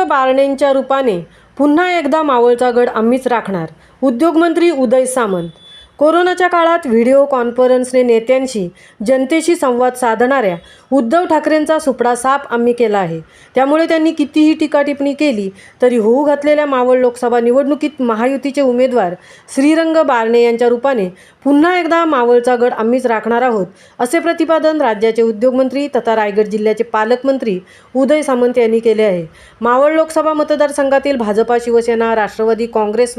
बारणेंच्या रूपाने पुन्हा एकदा मावळचा गड आम्हीच राखणार. उद्योगमंत्री उदय सामंत. कोरोनाच्या काळात व्हिडिओ कॉन्फरन्सने नेत्यांशी जनतेशी संवाद साधणाऱ्या उद्धव ठाकरेंचा सुपडा साफ आम्ही केला आहे. त्यामुळे त्यांनी कितीही टीकाटिप्पणी केली तरी होऊ घातलेल्या मावळ लोकसभा निवडणुकीत महायुतीचे उमेदवार श्रीरंग बारणे यांच्या रूपाने पुन्हा एकदा मावळचा गड आम्हीच राखणार आहोत, असे प्रतिपादन राज्याचे उद्योगमंत्री तथा रायगड जिल्ह्याचे पालकमंत्री उदय सामंत यांनी केले आहे. मावळ लोकसभा मतदारसंघातील भाजपा, शिवसेना, राष्ट्रवादी काँग्रेस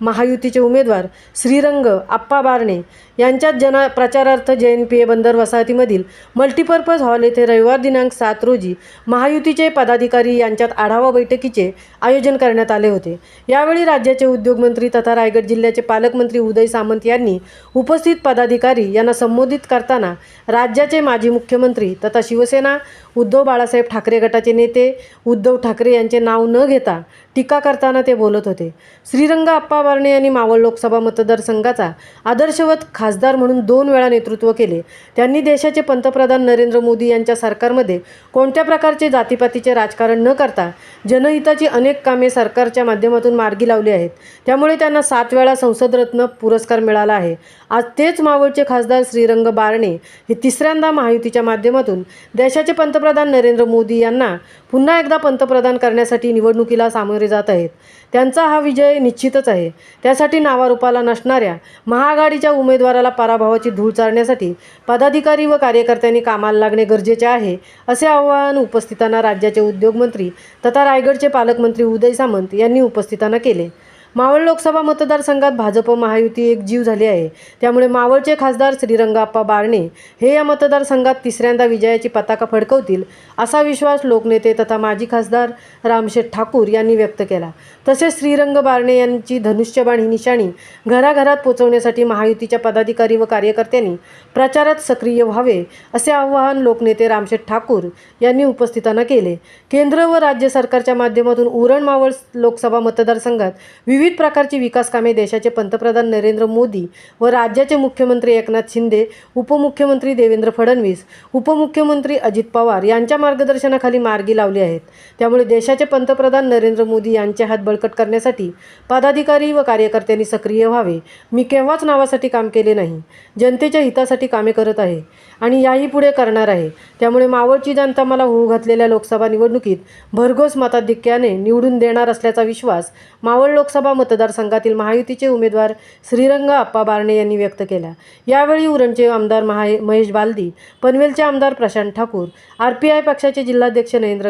महायुतीचे उमेदवार श्रीरंग आप्पा बारणे यांच्यात प्रचारार्थ JNPA बंदर वसाहतीमधील मल्टीपर्पज हॉल येथे रविवार दिनांक 7 रोजी महायुतीचे पदाधिकारी यांच्यात आढावा बैठकीचे आयोजन करण्यात आले होते. यावेळी राज्याचे उद्योगमंत्री तथा रायगड जिल्ह्याचे पालकमंत्री उदय सामंत यांनी उपस्थित पदाधिकारी यांना संबोधित करताना राज्याचे माजी मुख्यमंत्री तथा शिवसेना उद्धव बाळासाहेब ठाकरे गटाचे नेते उद्धव ठाकरे यांचे नाव न घेता टीका करताना ते बोलत होते. श्रीरंग आप्पा बारणे यांनी मावळ लोकसभा मतदारसंघाचा आदर्शवत खासदार म्हणून 2 वेळा नेतृत्व केले. त्यांनी देशाचे पंतप्रधान नरेंद्र मोदी यांच्या सरकारमध्ये कोणत्या प्रकारचे जातीपातीचे राजकारण न करता जनहिताची अनेक कामे सरकारच्या माध्यमातून मार्गी लावली आहेत. त्यामुळे त्यांना 7 वेळा संसदरत्न पुरस्कार मिळाला आहे. आज तेच मावळचे खासदार श्रीरंग बारणे हे तिसऱ्यांदा महायुतीच्या माध्यमातून देशाचे पंतप्रधान नरेंद्र मोदी यांना पुन्हा एकदा पंतप्रधान करण्यासाठी निवडणुकीला सामोरे जात आहेत. त्यांचा हा विजय निश्चितच आहे. त्यासाठी नावारूपाला नसणाऱ्या महाआघाडीच्या उमेदवाराला पराभवाची धूळ चारण्यासाठी पदाधिकारी व कार्यकर्त्यांनी कामाला लागणे गरजेचे आहे, असे आवाहन उपस्थितांना राज्याचे उद्योगमंत्री तथा रायगडचे पालकमंत्री उदय सामंत यांनी उपस्थितांना केले. मावळ लोकसभा मतदारसंघात भाजप महायुती एकजीव झाली आहे. त्यामुळे मावळचे खासदार श्रीरंग आप्पा बारणे हे या मतदारसंघात तिसऱ्यांदा विजयाची पताका फडकवतील, असा विश्वास लोकनेते तथा माजी खासदार रामशेठ ठाकूर यांनी व्यक्त केला. तसेच श्रीरंग बारणे यांची धनुष्यबाण ही निशाणी घराघरात पोचवण्यासाठी महायुतीच्या पदाधिकारी व कार्यकर्त्यांनी प्रचारात सक्रिय व्हावे, असे आवाहन लोकनेते रामशेठ ठाकूर यांनी उपस्थितांना केले. केंद्र व राज्य सरकारच्या माध्यमातून उरण मावळ लोकसभा मतदारसंघात विविध प्रकारची विकास कामे देशाचे पंतप्रधान नरेंद्र मोदी व राज्याचे मुख्यमंत्री एकनाथ शिंदे, उपमुख्यमंत्री देवेंद्र फडणवीस, उपमुख्यमंत्री अजित पवार यांच्या मार्गदर्शनाखाली मार्गी लावली आहेत. त्यामुळे देशाचे पंतप्रधान नरेंद्र मोदी यांचे हात बळकट करण्यासाठी पदाधिकारी व कार्यकर्त्यांनी सक्रिय व्हावे. मी केव्हाच नावासाठी काम केले नाही, जनतेच्या हितासाठी कामे करत आहे आणि याही पुढे करणार आहे. त्यामुळे मावळची जनता मला होऊ घातलेल्या लोकसभा निवडणुकीत भरघोस मताधिक्याने निवडून देणार असल्याचा विश्वास मावळ लोकसभा मतदारसंघातील महायुतीचे उमेदवार श्रीरंग आप्पा बारणे यांनी व्यक्त केला. यावेळी उरणचे आमदार महेश बालदी, पनवेलचे आमदार प्रशांत ठाकूर, RPI पक्षाचे जिल्हाध्यक्ष नरेंद्र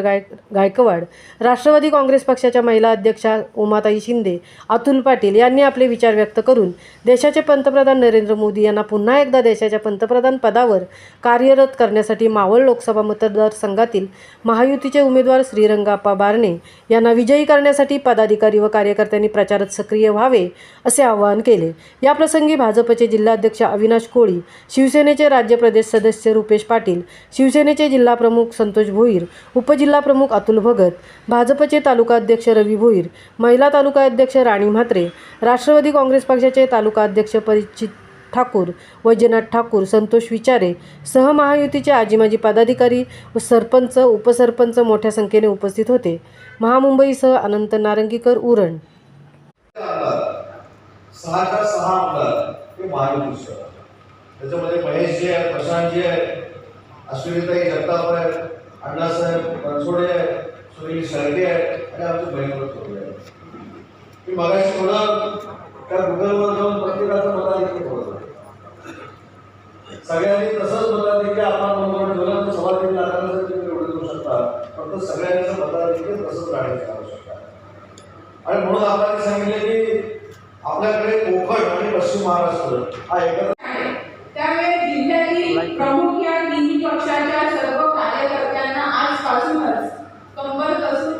गायकवाड, राष्ट्रवादी काँग्रेस पक्षाच्या महिला अध्यक्षा उमाताई शिंदे, अतुल पाटील यांनी आपले विचार व्यक्त करून देशाचे पंतप्रधान नरेंद्र मोदी यांना पुन्हा एकदा देशाच्या पंतप्रधान पदावर कार्यरत करण्यासाठी मावळ लोकसभा मतदारसंघातील महायुतीचे उमेदवार श्रीरंग आप्पा बारणे यांना विजयी करण्यासाठी पदाधिकारी व कार्यकर्त्यांनी प्रचारात सक्रिय व्हावे, असे आवाहन केले. या प्रसंगी भाजपचे जिल्हाध्यक्ष अविनाश कोळी, शिवसेनेचे राज्य प्रदेश सदस्य रुपेश पाटील, शिवसेनेचे जिल्हा प्रमुख संतोष भोईर, उपजिल्हा प्रमुख अतुल भगत, भाजपचे तालुका अध्यक्ष रवी भोईर, महिला तालुका अध्यक्ष राणी म्हात्रे, राष्ट्रवादी काँग्रेस पक्षाचे तालुका अध्यक्ष परिचित ठाकूर, वैजनाथ ठाकूर, संतोष विचारे सह महायुतीचे आजीमाजी पदाधिकारी व सरपंच, उपसरपंच मोठ्या संख्येने उपस्थित होते. महामुंबईसह अनंत नारंगीकर, उरण. 6 आमदार हे महायुतीचे. त्याच्यामध्ये महेश जी आहे, प्रशांत जी आहे, अश्विनीताई जगताप आहे, अण्णासाहेब बनसोडे आहे, सुनील शेळके आहे आणि आमचे महेंद्र चौधरी आहे. मी मगाशी थोडं त्या गुगलवर जाऊन प्रत्येकाचं मताधिक्य होतं. सगळ्यांनी तसंच मताधिक्य आपण म्हणून सव्वा 3 लाखांचं तुम्ही एवढं देऊ शकता, फक्त सगळ्यांचं मताधिक्य तसंच राहण्याची आवश्यकता आहे. आणि म्हणून आपण सांगितले की आपल्याकडे कोकण आणि पश्चिम महाराष्ट्र हा एकत्र. त्यामुळे जिल्ह्यातील प्रमुख या तिन्ही पक्षाच्या सर्व कार्यकर्त्यांना आजपासूनच कंबर कसून